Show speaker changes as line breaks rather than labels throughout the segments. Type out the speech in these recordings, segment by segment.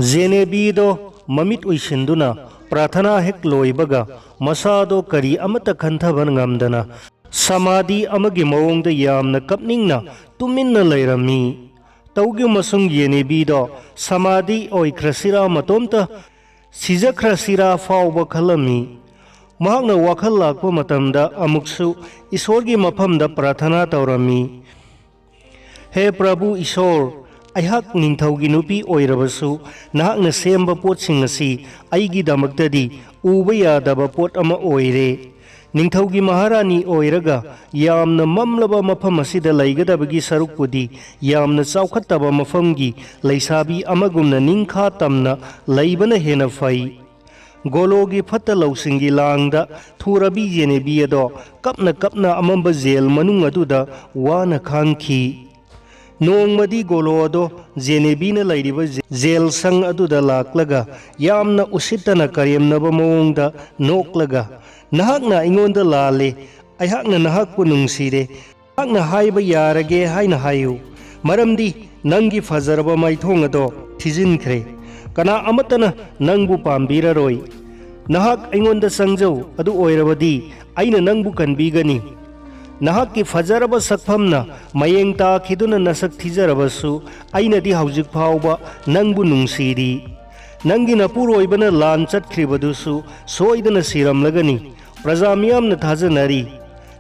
ꯖꯦꯅꯦꯕꯤꯗꯣ ꯃꯃꯤꯠ ꯎꯏꯁꯤꯟꯗꯨꯅ ꯄ꯭ꯔꯥꯊꯅꯥ ꯍꯦꯛ ꯂꯣꯏꯕꯒ ꯃꯁꯥꯗꯣ ꯀꯔꯤ ꯑꯃꯠꯇ ꯈꯟꯊꯕ ꯉꯝꯗꯅ ꯁꯃꯥꯙꯤ ꯑꯃꯒꯤ ꯃꯑꯣꯡꯗ ꯌꯥꯝꯅ ꯀꯞꯅꯤꯡꯅ ꯇꯨꯃꯤꯟꯅ ꯂꯩꯔꯝꯃꯤ꯫ ꯇꯧꯒꯤꯃꯁꯨꯡ ꯌꯦꯅꯦꯕꯤꯗꯣ ꯁꯃꯥꯙꯤ ꯑꯣꯏꯈ꯭ꯔꯁꯤꯔꯥ ꯃꯇꯣꯝꯇ ꯁꯤꯖꯈ꯭ꯔꯁꯤꯔꯥ ꯐꯥꯎꯕ ꯈꯜꯂꯝꯃꯤ꯫ ꯃꯍꯥꯛꯅ ꯋꯥꯈꯜ ꯂꯥꯛꯄ ꯃꯇꯝꯗ ꯑꯃꯨꯛꯁꯨ ꯏꯁꯣꯔꯒꯤ ꯃꯐꯝꯗ ꯄ꯭ꯔꯥꯊꯅꯥ ꯇꯧꯔꯝꯃꯤ꯫ ꯍꯦ ꯄ꯭ꯔꯚꯨ ꯏꯁꯣꯔ, ꯑꯩꯍꯥꯛ ꯅꯤꯡꯊꯧꯒꯤ ꯅꯨꯄꯤ ꯑꯣꯏꯔꯕꯁꯨ ꯅꯍꯥꯛꯅ ꯁꯦꯝꯕ ꯄꯣꯠꯁꯤꯡ ꯑꯁꯤ ꯑꯩꯒꯤꯗꯃꯛꯇꯗꯤ ꯎꯕ ꯌꯥꯗꯕ ꯄꯣꯠ ꯑꯃ ꯑꯣꯏꯔꯦ꯫ ꯅꯤꯡꯊꯧꯒꯤ ꯃꯍꯥꯔꯥꯅꯤ ꯑꯣꯏꯔꯒ ꯌꯥꯝꯅ ꯃꯝꯂꯕ ꯃꯐꯝ ꯑꯁꯤꯗ ꯂꯩꯒꯗꯕꯒꯤ ꯁꯔꯨꯛꯄꯨꯗꯤ ꯌꯥꯝꯅ ꯆꯥꯎꯈꯠꯇꯕ ꯃꯐꯝꯒꯤ ꯂꯩꯁꯥꯕꯤ ꯑꯃꯒꯨꯝꯅ ꯅꯤꯡꯈꯥ ꯇꯝꯅ ꯂꯩꯕꯅ ꯍꯦꯟꯅ ꯐꯩ꯫ ꯒꯣꯂꯣꯒꯤ ꯐꯠꯇ ꯂꯧꯁꯤꯡꯒꯤ ꯂꯥꯡꯗ ꯊꯨꯔꯕꯤ ꯖꯦꯅꯦꯕꯤ ꯑꯗꯣ ꯀꯞꯅ ꯀꯞꯅ ꯑꯃꯝꯕ ꯖꯦꯜ ꯃꯅꯨꯡ ꯑꯗꯨꯗ ꯋꯥꯅ ꯈꯥꯡꯈꯤ꯫ ꯅꯣꯡꯃꯗꯤ ꯒꯣꯂꯣ ꯑꯗꯣ ꯖꯦꯅꯦꯕꯤꯅ ꯂꯩꯔꯤꯕ ꯖꯦꯜ ꯁꯪ ꯑꯗꯨꯗ ꯂꯥꯛꯂꯒ ꯌꯥꯝꯅ ꯎꯁꯤꯠꯇꯅ ꯀꯔꯦꯝꯅꯕ ꯃꯑꯣꯡꯗ ꯅꯣꯛꯂꯒ, "ꯅꯍꯥꯛꯅ ꯑꯩꯉꯣꯟꯗ ꯂꯥꯜꯂꯦ, ꯑꯩꯍꯥꯛꯅ ꯅꯍꯥꯛꯄꯨ ꯅꯨꯡꯁꯤꯔꯦ, ꯅꯍꯥꯛꯅ ꯍꯥꯏꯕ ꯌꯥꯔꯒꯦ ꯍꯥꯏꯅ ꯍꯥꯏꯌꯨ, ꯃꯔꯝꯗꯤ ꯅꯪꯒꯤ ꯐꯖꯔꯕ ꯃꯥꯏꯊꯣꯡ ꯑꯗꯣ ꯊꯤꯖꯤꯟꯈ꯭ꯔꯦ, ꯀꯅꯥ ꯑꯃꯠꯇꯅ ꯅꯪꯕꯨ ꯄꯥꯝꯕꯤꯔꯔꯣꯏ꯫ ꯅꯍꯥꯛ ꯑꯩꯉꯣꯟꯗ ꯆꯪꯖꯧ, ꯑꯗꯨ ꯑꯣꯏꯔꯕꯗꯤ ꯑꯩꯅ ꯅꯪꯕꯨ ꯀꯟꯕꯤꯒꯅꯤ꯫ ꯅꯍꯥꯛꯀꯤ ꯐꯖꯔꯕ ꯁꯛꯐꯝꯅ ꯃꯌꯦꯡ ꯇꯥꯈꯤꯗꯨꯅ ꯅꯁꯛ ꯊꯤꯖꯔꯕꯁꯨ ꯑꯩꯅꯗꯤ ꯍꯧꯖꯤꯛ ꯐꯥꯎꯕ ꯅꯪꯕꯨ ꯅꯨꯡꯁꯤꯔꯤ꯫ ꯅꯪꯒꯤ ꯅꯄꯨꯔꯣꯏꯕꯅ ꯂꯥꯟ ꯆꯠꯈ꯭ꯔꯤꯕꯗꯨꯁꯨ ꯁꯣꯏꯗꯅ ꯁꯤꯔꯝꯂꯒꯅꯤ, प्रजा मियामना थाजनरी।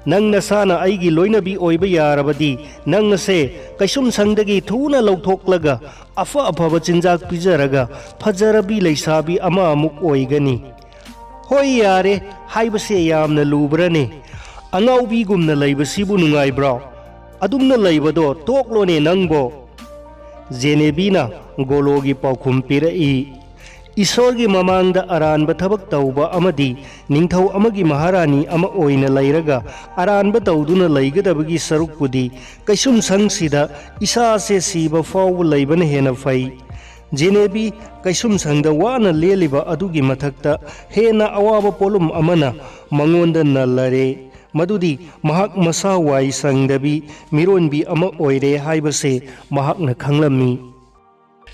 नंग नसाना अईगी लोइनबी ओइबा यारबदी नंग से कैसुम संगदगी थूना लौथोक्लगा अफ अफब चिंजाक पिजरगा फजरबी लैसाबी अमा अमुक ओइगनी। होय यारे हाइबसे यामना लुब्रने, अंगाउबीगुमना लैबसिबु नुंगाइब्रा, अदुमना लैबदो तोक्लोने नंगबो। जेनेबीना गोलोगी पाउखुम पिरई। ईश्वरगी ममांगदा अरानबा थबक तौबा अमदी निंगथौ अमगी महारानी अमा ओइना लैरगा अरानबा तौदुना लैगदबगी सरुकपुदी कैसुम संगसिदा इसासे सीबा फाव लैबन हेना फै। जेनेबी कैसुम संगदा वाना लेलिबा अदुगी मथक्ता हेना अवाबा पोलुम अमना मंगोंदा नल्लरे, मदुदी महाक मसा वाई संगदबी मिरोनबी अमा ओइरे हाइबसे महाकना खंगलम्मी।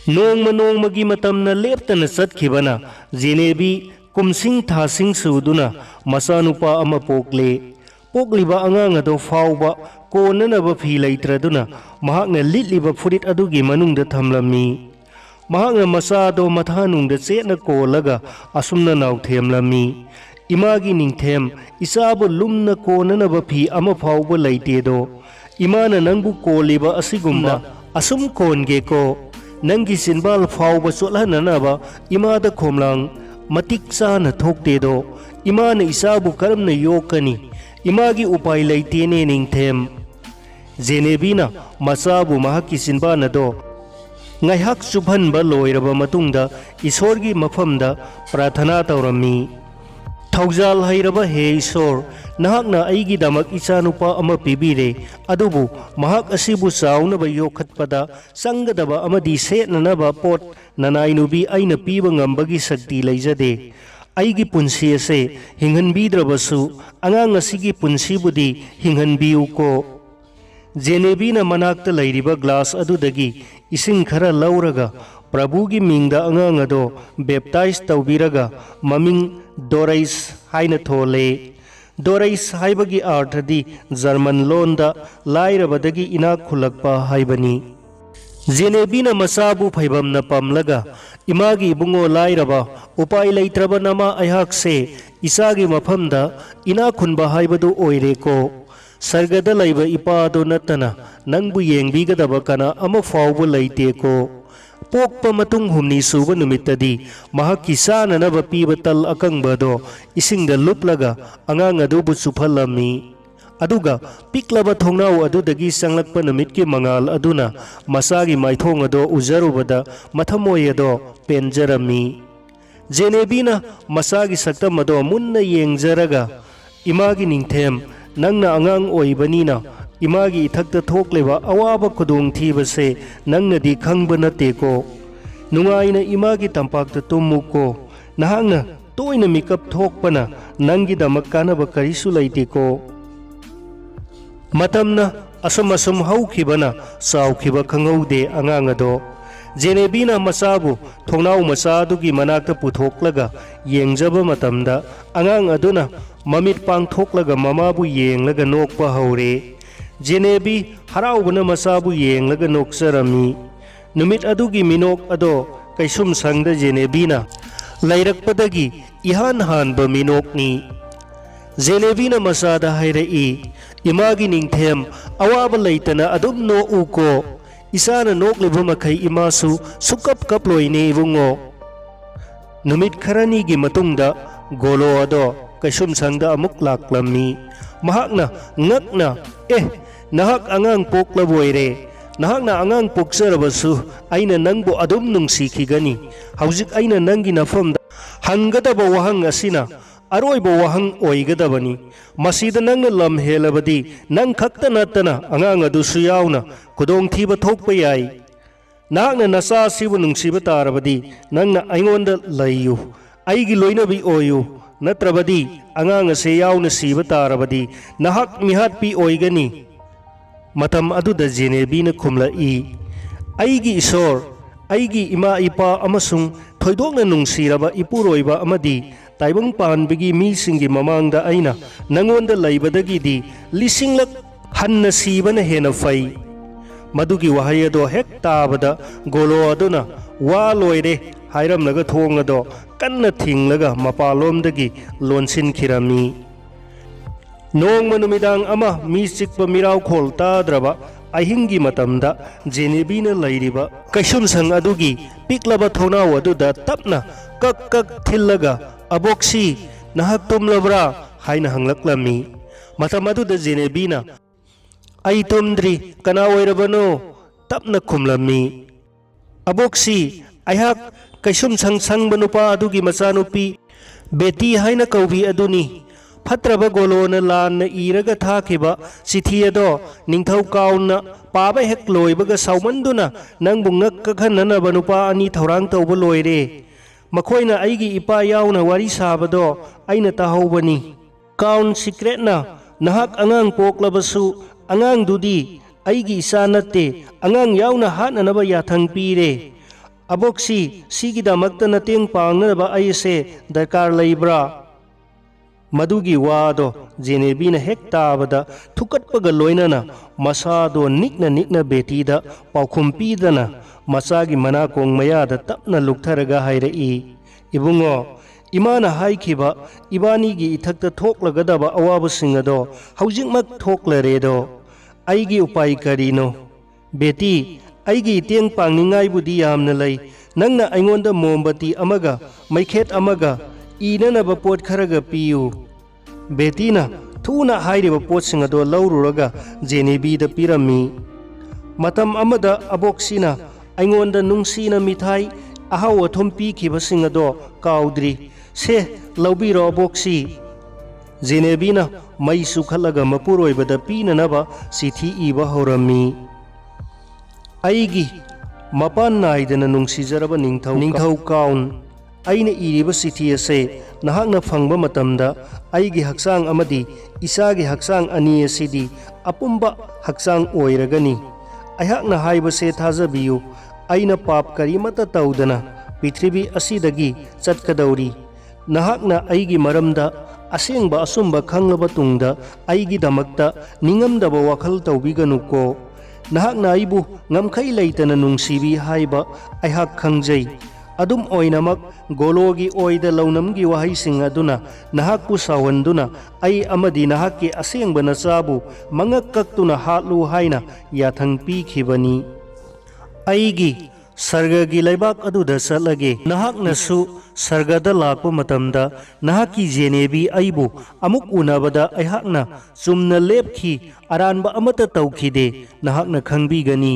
नोंगमा नोंगमागी मतमना लेप्तना चटखिबना जेनेबी कुमसिंग थासिंग सुदुना मसानुपा अमा पोकले। पोकलिबा अंगांग अदो फावबा कोननबा फी लैत्रदुना महाकना लिटलिबा फुरिट अदुगी मनुंगदा थमलम्मी। महाकना मसादो मथानुंगदा चेतना कोलगा असुमना नाउथेमलम्मी। इमागी निंगथेम इसाबु लुमना कोननबा फी अमा फावबा लैतेदो, इमाना नंगबु कोलिबा असिगुमना असुम कोनगेको, नंगी सिनबाल फावबा चोलहननबा इमादा खोमलांग मतिक चाना थोक्तेदो, इमाना इसाबु करमना योकनी, इमागी उपाय लैतेने Ningthem. जेनेबीना मसाबु महाकी सिनबानदो ngaihak subhanba loiraba matungda ईश्वरगी मफमदा प्रार्थना तौरम्मी। थौजाल हैरबा हे ईश्वर, नहाकना अईगी दमक इचानुपा अमा पिबीरे, अदुबु महाक असिबु चाउनबा योखतपदा संगदबा अमदी सेतननबा पोट ननाइनुबी अइना पीबा ngambagi शक्ति लैजदे। अईगी पुंसी असे हिंगनबीद्रबसु अंगांग असिगी पुंसीबुदी हिंगनबीउको। जेनेबीना मनाक्ता लैरिबा ग्लास अदुदगी इसिंग खरा लौरगा प्रभुगी मिंगदा अंगांग अदो बेप्टाइज तौबीरगा ममिंग डोरैस हाइना थोले। डोरैस हाइबगी अर्थदी जर्मन लोनदा लाइरबदगी इनाक खुलकपा हाइबनी। जेनेबीना मसाबु फैबमना पमलगा इमागी बुंगो लाइरबा उपाय लैत्रबा नमा अयहाकसे इसागी मफमदा इनाक खुनबा हाइबदु ओइरेको। सर्गदा लैबा इपादो नतना नंगबु येंगबीगदबा कना अमा फावबु लैतेको। पोक्पा मतुंग हुमनी सुबा नुमित्तदी महाकी चाननबा पीबा तल अकंगबदो इसिंगदा लुपलगा अंगांग अदुबु चुफलम्मी। अदुगा पिकलबा थोंनाव अदुदगी संगलकपा नुमितकी मंगाल अदुना मसागी माइथोंग अदो उजरुबदा मथमोय अदो पेंजरम्मी। जेनेबीना मसागी सक्तम अदो Munna येंगजरगा Imangi Ningthem, नंगना अंगांग ओइबनीना Imangi इथक्ता थोक्लेबा अवाबा खुदोंग थीबसे नंगनदी खंगबा नतेको। नुंगाइना Imangi तंपाकता तुमुको, नहांगना तोइना मिकअप थोकपना नंगी दमक कानबा करिसु लैतेको। मतमना असम असम हौखिबना साउखिबा खंगौदे अंगांग अदो जेनेबीना मचाबु थोंनाव मचादुगी मनाक्ता पुथोक्लगा येंगजबा मतमदा अंगांग अदुना ममित पांगथोक्लगा ममाबु येंगलगा नोकपा हौरे। जेनेबी हराउबना मचाबु येंगलगा नोकचरमी। नुमित अदुगी मिनोक अदो कैसुम संगदा जेनेबीना लैरकपदगी इहान हानबा मिनोकनी। जेनेबीना मचादा हायरई इमागी निंगथेम अवाबा लैतना अदुम नोउको इसाना नोकलिबा मखै इमासु सुकप कपलोइने इबुंगो। नुमित खरानीगी मतुंगदा गोलो अदो कैसुम संगदा अमुक लाक्लम्मी। महाकना ngakna nahak angang poklaboire nahakna angang pokjarabasु aina nangbu adum nungsikhigani haujik aina nangi nafamda hangadaba wahang asina aroiba wahang oigadabani masida nangna lam helabadi nang khakta natana angang adusu yauna kudong thiba thokpa yai nahakna nasa sibu nungsiba tarabadi nangna aingonda laiyu aigi loinabi oyu natrabadi angang ase yauna siba tarabadi nahak mihat pi oigani matam aduda Jenebina khumlai aigi isor aigi ima ipa amasung thoidokna nungsiraba ipuroiba amadi taibang panbigi misingi mamangda aina nangonda laibadagi di lisinglak hanna sibana hena fai madugi wahayado hek tabada golo aduna wa loire hairamnaga thongado kanna thinglaga mapalomdagi lonsin khirami nong manumidang ama mi sikpa mirau khol tadraba ahingi matamda Jenebina lairiba kaisum sang adugi piklaba thonaw aduda tapna kak kak thillaga aboksi nahak tumlabra haina hanglaklami matam aduda Jenebina ai tumdri kana oirabano tapna khumlami aboksi aihak kaisum sang sang banupa adugi machanupi beti haina kaubi aduni फत्रबा गोलोना लान इरगा थाखिबा चिठी अदो निंथौ काउना पाबा हेक लोइबगा साउमंदुना नंगबु ngakkhannaba nupa ani thorang tौबा लोइरे मखोइना आइगी इपा याउना वारी साबदो आइना ताहौबनी काउन सिक्रेटना नहाक अंगांग पोक्लबसु अंगांग दुदी आइगी इसा नत्ते अंगांग याउना हाननबा याथंग पीरे अबोक्सी सिगिदमक्ता नतेंग पांगनबा आइसे दरकार लैब्रा मदुगी वादो Jenebina हेक ताबदा थुकटपगा लोइनना मसादो निकना निकना बेटीदा पाउखुम पीदना मसागी मनाकोंग मयादा तपना लुकथरगा हाइरई इबुंगो इमाना हाइखिबा इबानीगी इथक्ता थोक्लगदबा अवाबसिंग अदो हौजिकमक थोक्लरेदो आइगी उपाय करिनो बेटी आइगी तेंग पांगनिंगाइबुदी यामना लै नंगना आइंगोंदा मोमबती अमगा मैखेत अमगा इननबा पोट खरगा पियु बेटीना थूना हाइरिबा पोटसिंग अदो लौरुरगा Jenebida पिरमी मतम अमदा अबोक्सिना आइंगोंदा नुंगसीना मिठाई अहाव अथुम पीखिबसिंग अदो काउद्री से लौबिरो अबोक्सी Jenebina मई सुखलगा मपुरोइबदा पीननबा चिठी इबा हौरमी आइगी मपान नाइदना नुंगसीजरबा निंथौ काउन आइना इरिबा चिठी असे नहाकना फंगबा मतमदा आइगी हक्सांग अमदी इसागी हक्सांग अनि असिदी अपुंबा हक्सांग ओइरगनी अहाकना हाइबसे थाजबियु आइना पाप करिमता तौदना पृथ्वी असिदगी चटकदौरी नहाकना आइगी मरमदा असेंगबा असुंबा खंगलबा तुंगदा आइगी दमक्ता निंगमदबा वखल तौबिगनुको नहाकना आइबु ngamkhai leitana nungsibi haiba aihak khangjai adum oinamak gologi oida launamgi wahaising aduna nahakpu sawanduna ai amadi nahakki asengba nachabu mangakkaktuna hatlu haina yathang pi khibani aigi sargagi laibak aduda salage nahaknasu sargada lakpa matamda nahakki Jenebi aibu amuk unabada aihakna chumna lepki aranba amata taukhide nahakna khangbigani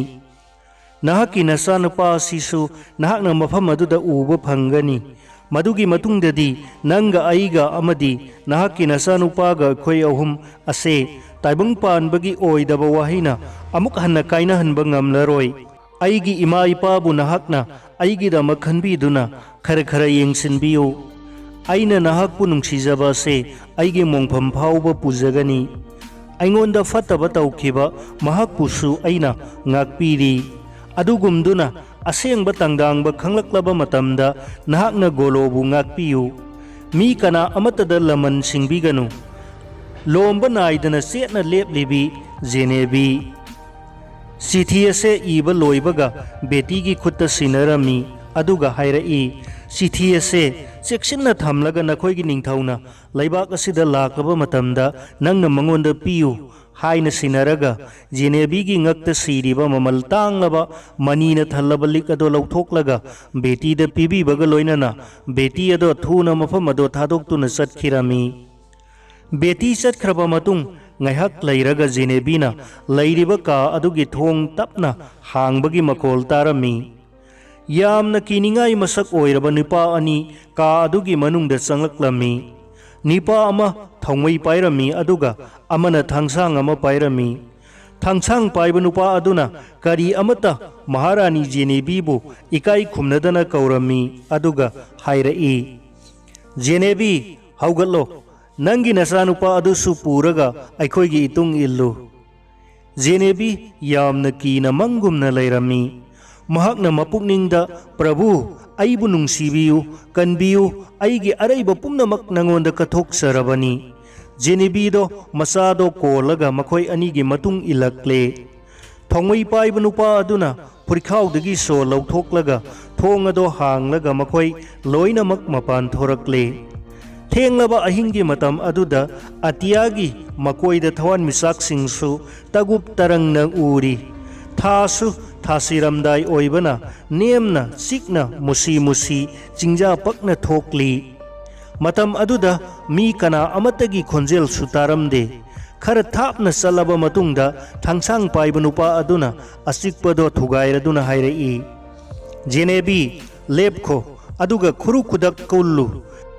nahakki nasanapa sisu nahakna mafam aduda uba phangani madugi matungdadi nanga aiga amadi nahakki nasanupaga khoi ahum ase taibang panbagi oidaba wahina amuk hanna kaina hanba ngamlaroi aigi ima ipabu nahakna aigi da makhanbiduna khara khara yengsinbiyu aina nahakpu nungsijaba se aigi mongpham phauba pujagani aingonda fataba tawkhiba mahakpusu aina ngakpiri adugumduna ꯑꯁꯦꯡꯕ ꯇꯪꯗꯥꯡꯕ ꯈꯪꯂꯛꯂꯕ ꯃꯇꯝꯗ ꯅꯍꯥꯛꯅ ꯒꯣꯂꯣꯕꯨ ꯉꯥꯛꯄꯤꯌꯨ꯫ ꯃꯤ ꯀꯅꯥ ꯑꯃꯠꯇꯗ ꯂꯃꯟ ꯁꯤꯡꯕꯤꯒꯅꯨ꯫ ꯂꯣꯝꯕ ꯅꯥꯏꯗꯅ ꯆꯦꯠꯅ ꯂꯦꯞꯂꯤꯕꯤ ꯖꯦꯅꯦꯕꯤ꯫ ꯆꯤꯊꯤ ꯑꯁꯦ ꯏꯕ ꯂꯣꯏꯕꯒ ꯕꯦꯇꯤꯒꯤ ꯈꯨꯠꯇ ꯁꯤꯟꯅꯔꯝꯃꯤ ꯑꯗꯨꯒ ꯍꯥꯏꯔꯛꯏ, ꯆꯤꯊꯤ ꯑꯁꯦ ꯆꯦꯛꯁꯤꯟꯅ ꯊꯝꯂꯒ ꯅꯈꯣꯏꯒꯤ ꯅꯤꯡꯊꯧꯅ ꯂꯩꯕꯥꯛ ꯑꯁꯤꯗ ꯂꯥꯛꯂꯕ ꯃꯇꯝꯗ ꯅꯪꯅ ꯃꯉꯣꯟꯗ ꯄꯤꯌꯨ ꯍꯥꯏꯅ ꯁꯤꯟꯅꯔꯒ ꯖꯦꯅꯦꯕꯤꯒꯤ ꯉꯛꯇ ꯁꯤꯔꯤꯕ ꯃꯃꯜ ꯇꯥꯡꯂꯕ ꯃꯅꯤꯅ ꯊꯜꯂꯕ ꯂꯤꯛ ꯑꯗꯣ ꯂꯧꯊꯣꯛꯂꯒ ꯕꯦꯇꯤꯗ ꯄꯤꯕꯤꯕꯒ ꯂꯣꯏꯅꯅ ꯕꯦꯇꯤ ꯑꯗꯣ ꯊꯨꯅ ꯃꯐꯝ ꯑꯗꯣ ꯊꯥꯗꯣꯛꯇꯨꯅ ꯆꯠꯈꯤꯔꯝꯃꯤ꯫ ꯕꯦꯇꯤ ꯆꯠꯈ꯭ꯔꯕ ꯃꯇꯨꯡ ꯉꯥꯏꯍꯥꯛ ꯂꯩꯔꯒ ꯖꯦꯅꯦꯕꯤꯅ ꯂꯩꯔꯤꯕ ꯀꯥ ꯑꯗꯨꯒꯤ ꯊꯣꯡ ꯇꯞꯅ ꯍꯥꯡꯕꯒꯤ ꯃꯈꯣꯜ ꯇꯥꯔꯝꯃꯤ꯫ ꯌꯥꯝꯅ ꯀꯤꯅꯤꯡꯉꯥꯏ ꯃꯁꯛ ꯑꯣꯏꯔꯕ ꯅꯨꯄꯥ ꯑꯅꯤ ꯀꯥ ꯑꯗꯨꯒꯤ ꯃꯅꯨꯡꯗ ꯆꯪꯂꯛꯂꯝꯃꯤ꯫ ꯅꯨꯄꯥ ꯑꯃ ꯊꯧꯃꯩ ꯄꯥꯏꯔꯝꯃꯤ ꯑꯗꯨꯒ ꯑꯃꯅ ꯊꯥꯡꯁꯥꯡ ꯑꯃ ꯄꯥꯏꯔꯝꯃꯤ꯫ ꯊꯥꯡꯁꯥꯡ ꯄꯥꯏꯕ ꯅꯨꯄꯥ ꯑꯗꯨꯅ ꯀꯔꯤ ꯑꯃꯠꯇ ꯃꯍꯥꯔꯥꯅꯤ ꯖꯦꯅꯦꯕꯤꯕꯨ ꯏꯀꯥꯏ ꯈꯨꯝꯅꯗꯅ ꯀꯧꯔꯝꯃꯤ ꯑꯗꯨꯒ ꯍꯥꯏꯔꯛꯏ, ꯖꯦꯅꯦꯕꯤ ꯍꯧꯒꯠꯂꯣ, ꯅꯪꯒꯤ ꯅꯆꯥꯅꯨꯄꯥ ꯑꯗꯨꯁꯨ ꯄꯨꯔꯒ ꯑꯩꯈꯣꯏꯒꯤ ꯏꯇꯨꯡ ꯏꯜꯂꯨ꯫ ꯖꯦꯅꯦꯕꯤ ꯌꯥꯝꯅ ꯀꯤꯅ ꯃꯪꯒꯨꯝꯅ ꯂꯩꯔꯝꯃꯤ꯫ ꯃꯍꯥꯛꯅ ꯃꯄꯨꯛꯅꯤꯡꯗ, ꯄ꯭ꯔꯚꯨ, ꯑꯩꯕꯨ ꯅꯨꯡꯁꯤꯕꯤꯌꯨ, ꯀꯟꯕꯤꯌꯨ, ꯑꯩꯒꯤ ꯑꯔꯩꯕ ꯄꯨꯝꯅꯃꯛ ꯅꯉꯣꯟꯗ ꯀꯠꯊꯣꯛꯆꯔꯕꯅꯤ꯫ ꯖꯦꯅꯦꯕꯤꯗꯣ ꯃꯆꯥꯗꯣ ꯀꯣꯜꯂꯒ ꯃꯈꯣꯏ ꯑꯅꯤꯒꯤ ꯃꯇꯨꯡ ꯏꯜꯂꯛꯂꯦ꯫ ꯊꯧꯃꯩ ꯄꯥꯏꯕ ꯅꯨꯄꯥ ꯑꯗꯨꯅ ꯐꯨꯔꯤꯈꯥꯎꯗꯒꯤ ꯁꯣ ꯂꯧꯊꯣꯛꯂꯒ ꯊꯣꯡ ꯑꯗꯣ ꯍꯥꯡꯂꯒ ꯃꯈꯣꯏ ꯂꯣꯏꯅꯃꯛ ꯃꯄꯥꯟ ꯊꯣꯔꯛꯂꯦ꯫ ꯊꯦꯡꯂꯕ ꯑꯍꯤꯡꯒꯤ ꯃꯇꯝ ꯑꯗꯨꯗ ꯑꯇꯤꯌꯥꯒꯤ ꯃꯀꯣꯏꯗ ꯊꯋꯥꯟꯃꯤꯆꯥꯛꯁꯤꯡꯁꯨ ꯇꯒꯨꯞ ꯇꯔꯪꯅ ꯎꯔꯤ꯫ ꯊꯥꯁꯨ ꯊꯥꯁꯤꯔꯝꯗꯥꯏ ꯑꯣꯏꯕꯅ ꯅꯦꯝꯅ ꯆꯤꯛꯅ ꯃꯨꯁꯤ ꯃꯨꯁꯤ ꯆꯤꯡꯖꯥ ꯄꯛꯅ ꯊꯣꯛꯂꯤ꯫ ꯃꯇꯝ ꯑꯗꯨꯗ ꯃꯤ ꯀꯅꯥ ꯑꯃꯠꯇꯒꯤ ꯈꯣꯟꯖꯦꯜꯁꯨ ꯇꯥꯔꯝꯗꯦ꯫ ꯈꯔ ꯊꯥꯞꯅ ꯆꯠꯂꯕ ꯃꯇꯨꯡꯗ ꯊꯥꯡꯁꯥꯡ ꯄꯥꯏꯕ ꯅꯨꯄꯥ ꯑꯗꯨꯅ ꯑꯆꯤꯛꯄꯗꯣ ꯊꯨꯒꯥꯏꯔꯗꯨꯅ ꯍꯥꯏꯔꯛꯏ, ꯖꯦꯅꯦꯕꯤ ꯂꯦꯞꯈꯣ ꯑꯗꯨꯒ ꯈꯨꯔꯨ ꯈꯨꯗꯛ ꯀꯨꯜꯂꯨ꯫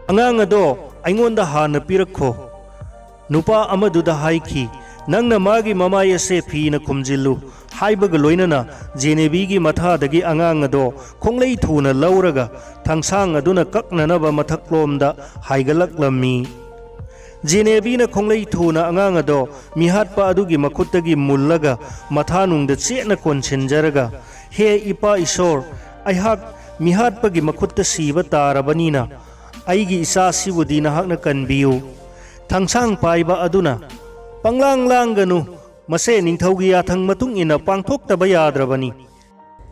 ꯑꯉꯥꯡ ꯑꯗꯣ ꯑꯩꯉꯣꯟꯗ ꯍꯥꯟꯅ ꯄꯤꯔꯛꯈꯣ꯫ ꯅꯨꯄꯥ ꯑꯃꯗꯨꯗ ꯍꯥꯏꯈꯤ, ꯅꯪꯅ ꯃꯥꯒꯤ ꯃꯃꯥꯏ ꯑꯁꯦ ꯐꯤꯅ ꯈꯨꯝꯖꯤꯜꯂꯨ ꯍꯥꯏꯕꯒ ꯂꯣꯏꯅꯅ ꯖꯦꯅꯦꯕꯤꯒꯤ ꯃꯊꯥꯗꯒꯤ ꯑꯉꯥꯡ ꯑꯗꯣ ꯈꯣꯡꯂꯩ ꯊꯨꯅ ꯂꯧꯔꯒ ꯊꯥꯡꯁꯥꯡ ꯑꯗꯨꯅ ꯀꯛꯅꯅꯕ ꯃꯊꯛꯂꯣꯝꯗ ꯍꯥꯏꯒꯠꯂꯛꯂꯝꯃꯤ꯫ ꯖꯦꯅꯦꯕꯤꯅ ꯈꯣꯡꯂꯩ ꯊꯨꯅ ꯑꯉꯥꯡ ꯑꯗꯣ ꯃꯤꯍꯥꯠꯄ ꯑꯗꯨꯒꯤ ꯃꯈꯨꯠꯇꯒꯤ ꯃꯨꯜꯂꯒ ꯃꯊꯥꯅꯨꯡꯗ ꯆꯦꯠꯅ ꯀꯣꯟꯁꯤꯟꯖꯔꯒ, ꯍꯦ ꯏꯄꯥ ꯏꯁꯣꯔ, ꯑꯩꯍꯥꯛ ꯃꯤꯍꯥꯠꯄꯒꯤ ꯃꯈꯨꯠꯇ ꯁꯤꯕ ꯇꯥꯔꯕꯅꯤꯅ ꯑꯩꯒꯤ ꯏꯆꯥꯁꯤꯕꯨꯗꯤ ꯅꯍꯥꯛꯅ ꯀꯟꯕꯤꯌꯨ꯫ ꯊꯥꯡꯁꯥꯡ ꯄꯥꯏꯕ ꯑꯗꯨꯅ, ꯄꯪꯂꯥꯡ ꯂꯥꯡꯒꯅꯨ, ꯃꯁꯦ ꯅꯤꯡꯊꯧꯒꯤ ꯌꯥꯊꯪ ꯃꯇꯨꯡ ꯏꯟꯅ ꯄꯥꯡꯊꯣꯛꯇꯕ ꯌꯥꯗ꯭ꯔꯕꯅꯤ꯫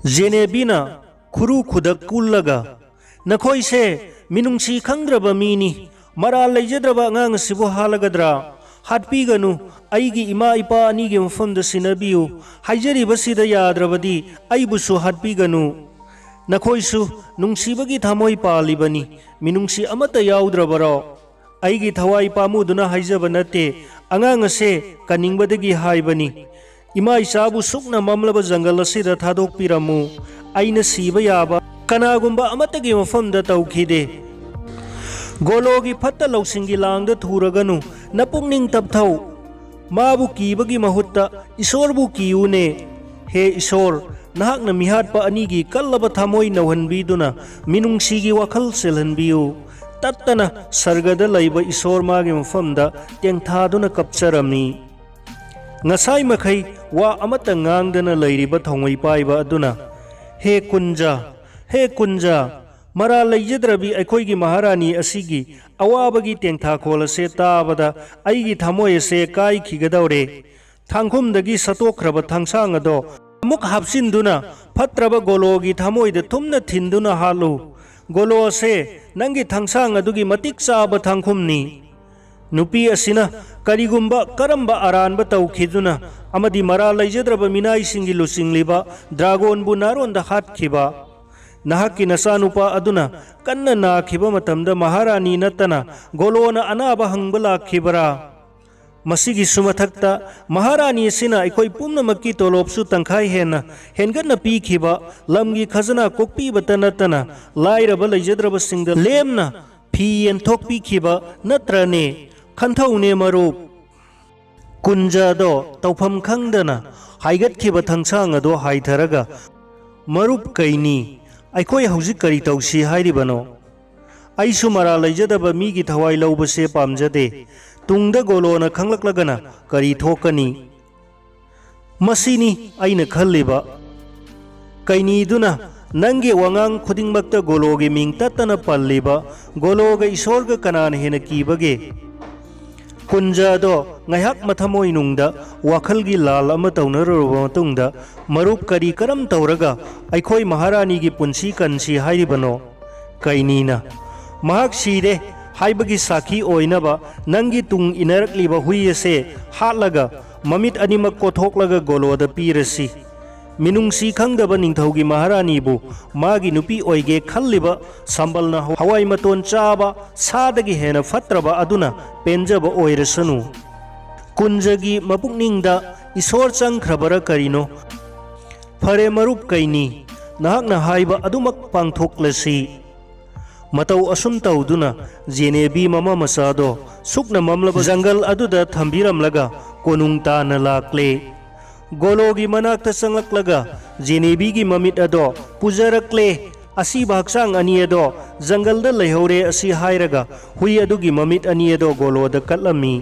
ꯖꯦꯅꯦꯕꯤꯅ ꯈꯨꯔꯨ ꯈꯨꯗꯛ ꯀꯨꯜꯂꯒ, ꯅꯈꯣꯏꯁꯦ ꯃꯤꯅꯨꯡꯁꯤ ꯈꯪꯗ꯭ꯔꯕ ꯃꯤꯅꯤ, ꯃꯔꯥꯜ ꯂꯩꯖꯗ꯭ꯔꯕ ꯑꯉꯥꯡ ꯑꯁꯤꯕꯨ ꯍꯥꯠꯂꯒꯗ꯭ꯔꯥ? ꯍꯥꯠꯄꯤꯒꯅꯨ, ꯑꯩꯒꯤ ꯏꯃꯥ ꯏꯄꯥ ꯑꯅꯤꯒꯤ ꯃꯐꯝꯗ ꯁꯤꯟꯅꯕꯤꯌꯨ, ꯍꯥꯏꯖꯔꯤꯕꯁꯤꯗ ꯌꯥꯗ꯭ꯔꯕꯗꯤ ꯑꯩꯕꯨꯁꯨ ꯍꯥꯠꯄꯤꯒꯅꯨ꯫ ꯅꯈꯣꯏꯁꯨ ꯅꯨꯡꯁꯤꯕꯒꯤ ꯊꯃꯣꯏ ꯄꯥꯜꯂꯤꯕꯅꯤ, ꯃꯤꯅꯨꯡꯁꯤ ꯑꯃꯠꯇ ꯌꯥꯎꯗ꯭ꯔꯕꯔꯣ? ꯑꯩꯒꯤ ꯊꯋꯥꯏ ꯄꯥꯝꯃꯨꯗꯨꯅ ꯍꯥꯏꯖꯕ ꯅꯠꯇꯦ, ꯑꯉꯥꯡ ꯑꯁꯦ ꯀꯟꯅꯤꯡꯕꯗꯒꯤ ꯍꯥꯏꯕꯅꯤ꯫ ꯏꯃꯥ ꯏꯆꯥꯕꯨ ꯁꯨꯛꯅ ꯃꯝꯂꯕ ꯖꯪꯒꯜ ꯑꯁꯤꯗ ꯊꯥꯗꯣꯛꯄꯤꯔꯝꯃꯨ, ꯑꯩꯅ ꯁꯤꯕ ꯌꯥꯕ ꯀꯅꯥꯒꯨꯝꯕ ꯑꯃꯠꯇꯒꯤ ꯃꯐꯝꯗ ꯇꯧꯈꯤꯗꯦ꯫ ꯒꯣꯂꯣꯒꯤ ꯐꯠꯇ ꯂꯧꯁꯤꯡꯒꯤ ꯂꯥꯡꯗ ꯊꯨꯔꯒꯅꯨ, ꯅꯄꯨꯛꯅꯤꯡ ꯇꯞꯊꯧ, ꯃꯥꯕꯨ ꯀꯤꯕꯒꯤ ꯃꯍꯨꯠꯇ ꯏꯁꯣꯔꯕꯨ ꯀꯤꯌꯨꯅꯦ꯫ ꯍꯦ ꯏꯁꯣꯔ, ꯅꯍꯥꯛꯅ ꯃꯤꯍꯥꯠꯄ ꯑꯅꯤꯒꯤ ꯀꯜꯂꯕ ꯊꯃꯣꯏ ꯅꯧꯍꯟꯕꯤꯗꯨꯅ ꯃꯤꯅꯨꯡꯁꯤꯒꯤ ꯋꯥꯈꯜ ꯆꯦꯜꯍꯟꯕꯤꯌꯨ꯫ ꯇꯠꯇꯅ ꯁꯔꯒꯗ ꯂꯩꯕ ꯏꯁꯣꯔ ꯃꯥꯒꯤ ꯃꯐꯝꯗ ꯇꯦꯡꯊꯥꯗꯨꯅ ꯀꯞꯆꯔꯝꯃꯤ꯫ ꯉꯁꯥꯏ ꯃꯈꯩ ꯋꯥ ꯑꯃꯠꯇ ꯉꯥꯡꯗꯅ ꯂꯩꯔꯤꯕ ꯊꯧꯃꯩ ꯄꯥꯏꯕ ꯑꯗꯨꯅ, ꯍꯦ ꯀꯨꯟꯖꯥ, ꯍꯦ ꯀꯨꯟꯖꯥ, ꯃꯔꯥꯜ ꯂꯩꯖꯗ꯭ꯔꯕꯤ ꯑꯩꯈꯣꯏꯒꯤ ꯃꯍꯥꯔꯥꯅꯤ ꯑꯁꯤꯒꯤ ꯑꯋꯥꯕꯒꯤ ꯇꯦꯡꯊꯥꯈꯣꯜ ꯑꯁꯦ ꯇꯥꯕꯗ ꯑꯩꯒꯤ ꯊꯃꯣꯏ ꯑꯁꯦ ꯀꯥꯏꯈꯤꯒꯗꯧꯔꯦ꯫ ꯊꯥꯡꯈꯨꯝꯗꯒꯤ ꯁꯠꯇꯣꯛꯈ꯭ꯔꯕ ꯊꯥꯡꯁꯥꯡ ꯑꯗꯣ ꯑꯃꯨꯛ ꯍꯥꯞꯆꯤꯟꯗꯨꯅ ꯐꯠꯇ꯭ꯔꯕ ꯒꯣꯂꯣꯒꯤ ꯊꯃꯣꯏꯗ ꯊꯨꯝꯅ ꯊꯤꯟꯗꯨꯅ ꯍꯥꯠꯂꯨ꯫ ꯒꯣꯂꯣ ꯑꯁꯦ ꯅꯪꯒꯤ ꯊꯥꯡꯁꯥꯡ ꯑꯗꯨꯒꯤ ꯃꯇꯤꯛ ꯆꯥꯕ ꯊꯥꯡꯈꯨꯝꯅꯤ꯫ ꯅꯨꯄꯤ ꯑꯁꯤꯅ ꯀꯔꯤꯒꯨꯝꯕ ꯀꯔꯝꯕ ꯑꯔꯥꯟꯕ ꯇꯧꯈꯤꯗꯨꯅ ꯑꯃꯗꯤ ꯃꯔꯥꯜ ꯂꯩꯖꯗ꯭ꯔꯕ ꯃꯤꯅꯥꯏꯁꯤꯡꯒꯤ ꯂꯨꯆꯤꯡꯂꯤꯕ ꯗ꯭ꯔꯥꯒꯣꯟꯕꯨ ꯅꯥꯔꯣꯟꯗ ꯍꯥꯠꯈꯤꯕ? ꯅꯍꯥꯛꯀꯤ ꯅꯆꯥꯅꯨꯄꯥ ꯑꯗꯨꯅ ꯀꯟꯅ ꯅꯥꯈꯤꯕ ꯃꯇꯝꯗ ꯃꯍꯥꯔꯥꯅꯤ ꯅꯠꯇꯅ ꯒꯣꯂꯣꯅ ꯑꯅꯥꯕ ꯍꯪꯕ ꯂꯥꯛꯈꯤꯕꯔꯥ? ꯃꯁꯤꯒꯤꯁꯨ ꯃꯊꯛꯇ ꯃꯍꯥꯔꯥꯅꯤ ꯑꯁꯤꯅ ꯑꯩꯈꯣꯏ ꯄꯨꯝꯅꯃꯛꯀꯤ ꯇꯣꯂꯣꯞꯁꯨ ꯇꯪꯈꯥꯏ ꯍꯦꯟꯅ ꯍꯦꯟꯒꯠꯅ ꯄꯤꯈꯤꯕ, ꯂꯝꯒꯤ ꯈꯖꯅꯥ ꯀꯣꯛꯄꯤꯕꯇ ꯅꯠꯇꯅ ꯂꯥꯏꯔꯕ ꯂꯩꯖꯗ꯭ꯔꯕꯁꯤꯡꯗ ꯂꯦꯝꯅ ꯐꯤ ꯌꯦꯟꯊꯣꯛꯄꯤꯈꯤꯕ ꯅꯠꯇ꯭ꯔꯅꯦ? ꯈꯟꯊꯧꯅꯦ ꯃꯔꯨꯞ꯫ ꯀꯨꯟꯖꯥꯗꯣ ꯇꯧꯐꯝ ꯈꯪꯗꯅ ꯍꯥꯏꯒꯠꯈꯤꯕ ꯊꯥꯡꯁꯥꯡ ꯑꯗꯣ ꯍꯥꯏꯊꯔꯒ, ꯃꯔꯨꯞ ꯀꯩꯅꯤ, ꯑꯩꯈꯣꯏ ꯍꯧꯖꯤꯛ ꯀꯔꯤ ꯇꯧꯁꯤ ꯍꯥꯏꯔꯤꯕꯅꯣ? ꯑꯩꯁꯨ ꯃꯔꯥꯜ ꯂꯩꯖꯗꯕ ꯃꯤꯒꯤ ꯊꯋꯥꯏ ꯂꯧꯕꯁꯦ ꯄꯥꯝꯖꯗꯦ꯫ ꯇꯨꯡꯗ ꯒꯣꯂꯣꯅ ꯈꯪꯂꯛꯂꯒꯅ ꯀꯔꯤ ꯊꯣꯛꯀꯅꯤ? ꯃꯁꯤꯅꯤ ꯑꯩꯅ ꯈꯜꯂꯤꯕ꯫ ꯀꯩꯅꯤꯗꯨꯅ नंगे वांगांग खुदिंगमक्ता गोलोगे Ming तत्तना पल्लिबा गोलोगा ईश्वरगा Kanan Hena कीबगे कुंजादो ngayhak mathamoy nungda wakhalgi lal ama tawnaruba matungda marup kari karam tawraga aikhoi maharani gi punsi kansi hairibano kainina mahak sire haibagi sakhi oinaba nangi tung inarakliba hui ase hatlaga mamit animak kothoklaga goloda pirasi minungsi khangdaba ningthaugi maharani bu magi nupi oige khalliba sambalna hawai maton chaba sadagi hena fatraba aduna penjaba oirasanu kunjagi mapukningda isor changkhrabara karino phare marup kaini nahakna haiba adumak pangthoklasi matau asum tauduna jenebi mama masado sukna mamlaba jangal aduda thambiramlaga konung tana lakle gologi manakta sangaklaga jenebi gi mamit ado pujarakle asi baksang ani ado jangal da leihore asi hairaga hui adugi mamit ani ado goloda katlami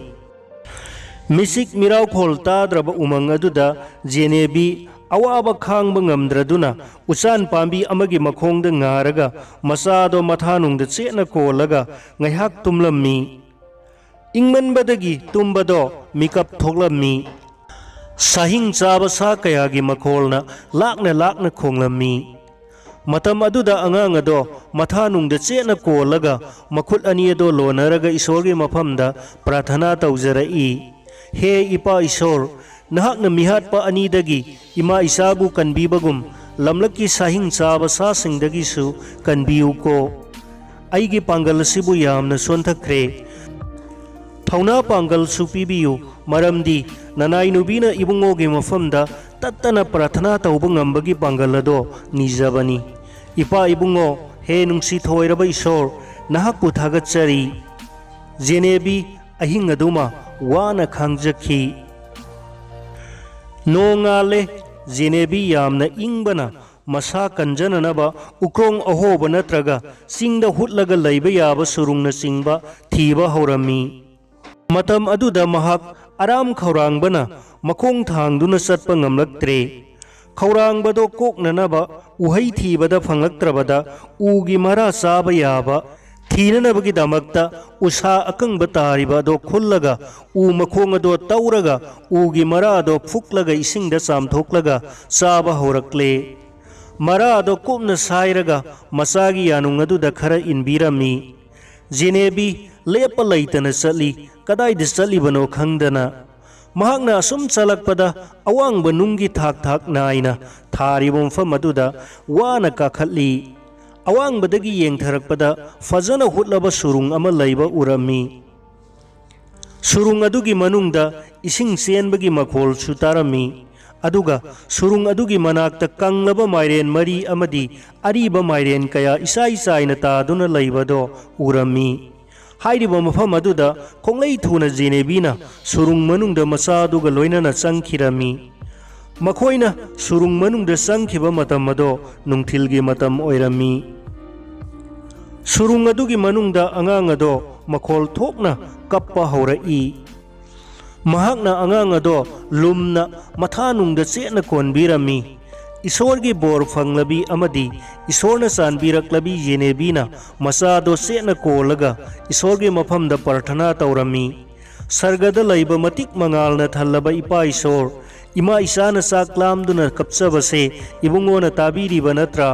misik mirau khol tadraba umang aduda jenebi awaba khangba ngamdraduna usan pambi amagi makhongda ngaraga masado mathanungda chena kolaga ngaihak tumlammi ingmanbadagi tumbado mikap thoklammi sahing chaba sa kayagi makholna lakna khonglammi matam aduda angang ado mathanungda chena kolaga makhut ani ado lonaraga isorgi mafamda prathana tawjarai he ipa isor nahakna mihat pa anidagi ima isabu kanbibagum lamlaki sahing chaba sa singdagi su kanbiu ko aigi pangal sibu yamna sonthakre thauna pangal su pibiu maramdi nanai nubina ibungoge mafamda tattana prathana tauba ngambagi pangal ado nijabani ipa ibungo he nungsi thoiraba isor nahakku thagatchari jenebi ahing aduma wana khangjakhi nongale jenebi yamna ingbana masa kanjananaba ukrong ahoba natraga singda hutlaga leiba yaba surungna singba thiba horami matam aduda mahak aram khaurangbana makhong thangduna satpa ngamlaktre khaurangbado koknanaba uhai thibada phanglaktrabada ugi mara saba yaba थीननबगी दामक्ता उसा अकंग तारिबा दो खुल्लगा उ मखोंग दो तौरगा उगी मरा दो फुकलगा इसिंग the सामथोकलगा साबा होरक्ले मरा दो कुमन साइरगा मसागी यानुंग अदु द खरा इनबिरमी जेनेबी लेप लैतन चली कदाई द चलीबनो खंगदना महागना असुम चलकपदा अवांग बनुंगी थाक थाक नाइना थारिबों फमदुदा वाना काखली अवांगबदगी येंथरकपदा फजन हुटलबा सुरुंग अमा लैबा उरमी सुरुंग अदुगी मनुंगदा इसिंग चेनबगी मखोल सुतारमी अदुगा सुरुंग अदुगी मनाक्ता कंगलबा माइरेन मरी अमदी अरीबा माइरेन कया इसाई साइना तादुना लैबदो उरमी हाइरिबा मफम अदुदा खोंगलै थुना जेनेबीना सुरुंग मनुंगदा मसादुगा लोइनना चंखिरमी मखोइना सुरुंग मनुंगदा चंखिबा मतम अदो नुंगथिलगी मतम ओइरमी सुरुंग अदुगी मनुंगदा अंगांग अदो मखोल थोकना कप्पा हौरई महाकना अंगांग अदो लुमना मथानुंगदा चेना कोनबिरमी ईश्वरगी बोर फंगलबी अमदी ईश्वरना चानबिरक्लबी जेनेबीना मसादो चेना कोलगा ईश्वरगी मफमदा प्रार्थना तौरमी सर्गदा लैबा मतिक मंगालना थल्लबा इपा ईश्वर इमा इसाना चाक्लामदुना कपचबसे इबुंगोना ताबीरिबा नत्रा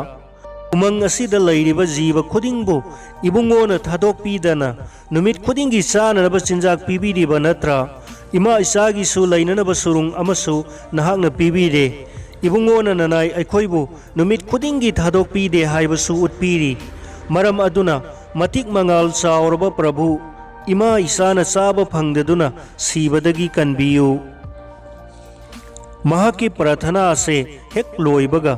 उमंग असिदा लैरिबा जीव खुदिंगबो इबुंगोना थादोकपीदना नुमित खुदिंगी चाननबा चिंजाक पीबीरिबा नत्रा इमा इसागी सु लैननबा सुरुंग अमसु नहाकना पीबीरे इबुंगोना ननाई अखोइबु नुमित खुदिंगी थादोकपीदे हाइबसु उत्पीरी मरम अदुना मतिक मंगाल चावरबा प्रभु इमा इसाना चाबा फंगदुना सीबदगी कनबियु महाकी प्रार्थना से हेक लोइबगा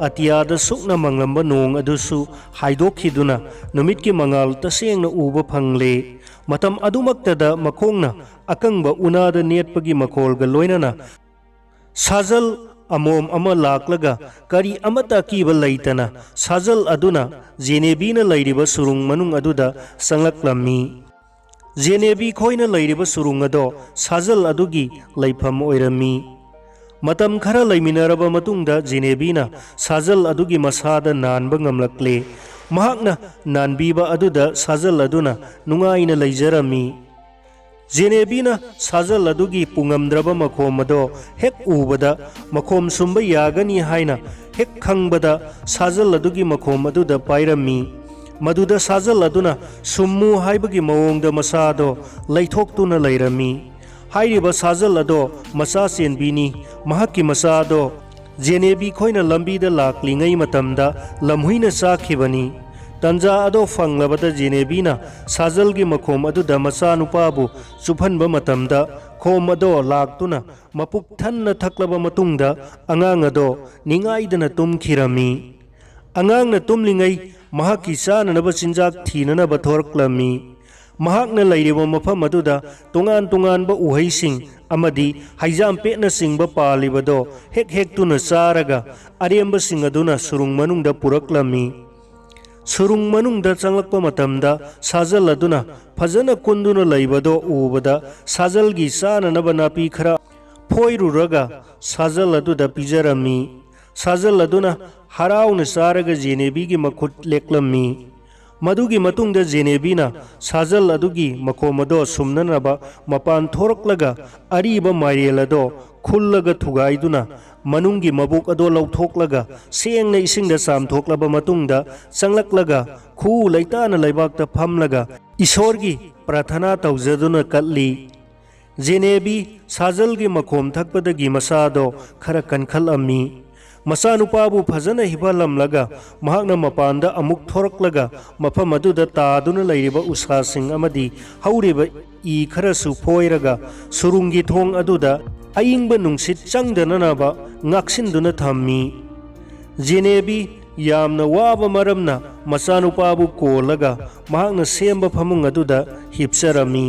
अतियाद सुकना मंगलंबा नोंग अदुसु हाइदोखिदुना नुमित की मंगाल तसेंगना उबा फंगले मतम अदुमक्तदा मखोंगना अकंगबा उनादा नेटपगी मखोलगा लोइनना साजल अमोम अमा लाक्लगा करी अमता कीबा लैतना साजल अदुना जेनेबीना लैरिबा सुरुंग मनुंग अदुदा संगलक्लमी जेनेबी खोइना लैरिबा सुरुंग अदो साजल अदुगी लैफम ओइरमी ꯃꯇꯝ ꯈꯔ ꯂꯩꯃꯤꯟꯅꯔꯕ ꯃꯇꯨꯡꯗ ꯖꯦꯅꯦꯕꯤꯅ ꯁꯥꯖꯜ ꯑꯗꯨꯒꯤ ꯃꯁꯥꯗ ꯅꯥꯟꯕ ꯉꯝꯂꯛꯂꯦ꯫ ꯃꯍꯥꯛꯅ ꯅꯥꯟꯕꯤꯕ ꯑꯗꯨꯗ ꯁꯥꯖꯜ ꯑꯗꯨꯅ ꯅꯨꯡꯉꯥꯏꯅ ꯂꯩꯖꯔꯝꯃꯤ꯫ ꯖꯦꯅꯦꯕꯤꯅ ꯁꯥꯖꯜ ꯑꯗꯨꯒꯤ ꯄꯨꯉꯝꯗ꯭ꯔꯕ ꯃꯈꯣꯝ ꯑꯗꯣ ꯍꯦꯛ ꯎꯕꯗ ꯃꯈꯣꯝ ꯁꯨꯝꯕ ꯌꯥꯒꯅꯤ ꯍꯥꯏꯅ ꯍꯦꯛ ꯈꯪꯕꯗ ꯁꯥꯖꯜ ꯑꯗꯨꯒꯤ ꯃꯈꯣꯝ ꯑꯗꯨꯗ ꯄꯥꯏꯔꯝꯃꯤ꯫ ꯃꯗꯨꯗ ꯁꯥꯖꯜ ꯑꯗꯨꯅ ꯁꯨꯝꯃꯨ ꯍꯥꯏꯕꯒꯤ ꯃꯑꯣꯡꯗ ꯃꯁꯥꯗꯣ ꯂꯩꯊꯣꯛꯇꯨꯅ ꯂꯩꯔꯝꯃꯤ꯫ ꯍꯥꯏꯔꯤꯕ ꯁꯥꯖꯜ ꯑꯗꯣ ꯃꯆꯥ ꯆꯦꯟꯕꯤꯅꯤ꯫ ꯃꯍꯥꯛꯀꯤ ꯃꯆꯥ ꯑꯗꯣ ꯖꯦꯅꯦꯕꯤ ꯈꯣꯏꯅ ꯂꯝꯕꯤꯗ ꯂꯥꯛꯂꯤꯉꯩ ꯃꯇꯝꯗ ꯂꯝꯍꯨꯏꯅ ꯆꯥꯈꯤꯕꯅꯤ꯫ ꯇꯟꯖꯥ ꯑꯗꯣ ꯐꯪꯂꯕꯗ ꯖꯦꯅꯦꯕꯤꯅ ꯁꯥꯖꯜꯒꯤ ꯃꯈꯣꯝ ꯑꯗꯨꯗ ꯃꯆꯥꯅꯨꯄꯥꯕꯨ ꯆꯨꯞꯍꯟꯕ ꯃꯇꯝꯗ ꯈꯣꯝ ꯑꯗꯣ ꯂꯥꯛꯇꯨꯅ ꯃꯄꯨꯛ ꯊꯟꯅ ꯊꯛꯂꯕ ꯃꯇꯨꯡꯗ ꯑꯉꯥꯡ ꯑꯗꯣ ꯅꯤꯡꯉꯥꯏꯗꯅ ꯇꯨꯝꯈꯤꯔꯝꯃꯤ꯫ ꯑꯉꯥꯡꯅ ꯇꯨꯝꯂꯤꯉꯩ ꯃꯍꯥꯛꯀꯤ ꯆꯥꯅꯅꯕ ꯆꯤꯟꯖꯥꯛ ꯊꯤꯅꯅꯕ ꯊꯣꯔꯛꯂꯝꯃꯤ꯫ ꯃꯍꯥꯛꯅ ꯂꯩꯔꯤꯕ ꯃꯐꯝ ꯑꯗꯨꯗ ꯇꯣꯉꯥꯟ ꯇꯣꯉꯥꯟꯕ ꯎꯍꯩꯁꯤꯡ ꯑꯃꯗꯤ ꯍꯩꯖꯥꯝꯄꯦꯠꯅꯆꯤꯡꯕ ꯄꯥꯜꯂꯤꯕꯗꯣ ꯍꯦꯛ ꯍꯦꯛꯇꯨꯅ ꯆꯥꯔꯒ ꯑꯔꯦꯝꯕꯁꯤꯡ ꯑꯗꯨꯅ ꯁꯨꯔꯨꯡ ꯃꯅꯨꯡꯗ ꯄꯨꯔꯛꯂꯝꯃꯤ꯫ ꯁꯨꯔꯨꯡ ꯃꯅꯨꯡꯗ ꯆꯪꯂꯛꯄ ꯃꯇꯝꯗ ꯁꯥꯖꯜ ꯑꯗꯨꯅ ꯐꯖꯅ ꯀꯨꯟꯗꯨꯅ ꯂꯩꯕꯗꯣ ꯎꯕꯗ ꯁꯥꯖꯜꯒꯤ ꯆꯥꯅꯅꯕ ꯅꯥꯄꯤ ꯈꯔ ꯐꯣꯏꯔꯨꯔꯒ ꯁꯥꯖꯜ ꯑꯗꯨꯗ ꯄꯤꯖꯔꯝꯃꯤ꯫ ꯁꯥꯖꯜ ꯑꯗꯨꯅ ꯍꯔꯥꯎꯅ ꯆꯥꯔꯒ ꯖꯦꯅꯦꯕꯤꯒꯤ ꯃꯈꯨꯠ ꯂꯦꯛꯂꯝꯃꯤ꯫ ꯃꯗꯨꯒꯤ ꯃꯇꯨꯡꯗ ꯖꯦꯅꯦꯕꯤꯅ ꯁꯥꯖꯜ ꯑꯗꯨꯒꯤ ꯃꯈꯣꯝ ꯑꯗꯣ ꯁꯨꯝꯅꯅꯕ ꯃꯄꯥꯟ ꯊꯣꯔꯛꯂꯒ ꯑꯔꯤꯕ ꯃꯥꯏꯔꯦꯜ ꯑꯗꯣ ꯈꯨꯜꯂꯒ ꯊꯨꯒꯥꯏꯗꯨꯅ ꯃꯅꯨꯡꯒꯤ ꯃꯕꯨꯛ ꯑꯗꯣ ꯂꯧꯊꯣꯛꯂꯒ ꯁꯦꯡꯅ ꯏꯁꯤꯡꯗ ꯆꯥꯝꯊꯣꯛꯂꯕ ꯃꯇꯨꯡꯗ ꯆꯪꯂꯛꯂꯒ ꯈꯨꯎ ꯂꯩꯇꯥꯅ ꯂꯩꯕꯥꯛꯇ ꯐꯝꯂꯒ ꯏꯁꯣꯔꯒꯤ ꯄ꯭ꯔꯥꯊꯅꯥ ꯇꯧꯖꯗꯨꯅ ꯀꯠꯂꯤ꯫ ꯖꯦꯅꯦꯕꯤ ꯁꯥꯖꯜꯒꯤ ꯃꯈꯣꯝ ꯊꯛꯄꯗꯒꯤ ꯃꯁꯥꯗꯣ ꯈꯔ ꯀꯟꯈꯠꯂꯝꯃꯤ꯫ ꯃꯆꯥꯅꯨꯄꯥꯕꯨ ꯐꯖꯅ ꯍꯤꯞꯍꯜꯂꯝꯂꯒ ꯃꯍꯥꯛꯅ ꯃꯄꯥꯟꯗ ꯑꯃꯨꯛ ꯊꯣꯔꯛꯂꯒ ꯃꯐꯝ ꯑꯗꯨꯗ ꯇꯥꯗꯨꯅ ꯂꯩꯔꯤꯕ ꯎꯁꯥꯁꯤꯡ ꯑꯃꯗꯤ ꯍꯧꯔꯤꯕ ꯏ ꯈꯔꯁꯨ ꯐꯣꯏꯔꯒ ꯁꯨꯔꯨꯡꯒꯤ ꯊꯣꯡ ꯑꯗꯨꯗ ꯑꯏꯪꯕ ꯅꯨꯡꯁꯤꯠ ꯆꯪꯗꯅꯅꯕ ꯉꯥꯛꯁꯤꯟꯗꯨꯅ ꯊꯝꯃꯤ꯫ ꯖꯦꯅꯦꯕꯤ ꯌꯥꯝꯅ ꯋꯥꯕ ꯃꯔꯝꯅ ꯃꯆꯥꯅꯨꯄꯥꯕꯨ ꯀꯣꯜꯂꯒ ꯃꯍꯥꯛꯅ ꯁꯦꯝꯕ ꯐꯃꯨꯡ ꯑꯗꯨꯗ ꯍꯤꯞꯆꯔꯝꯃꯤ꯫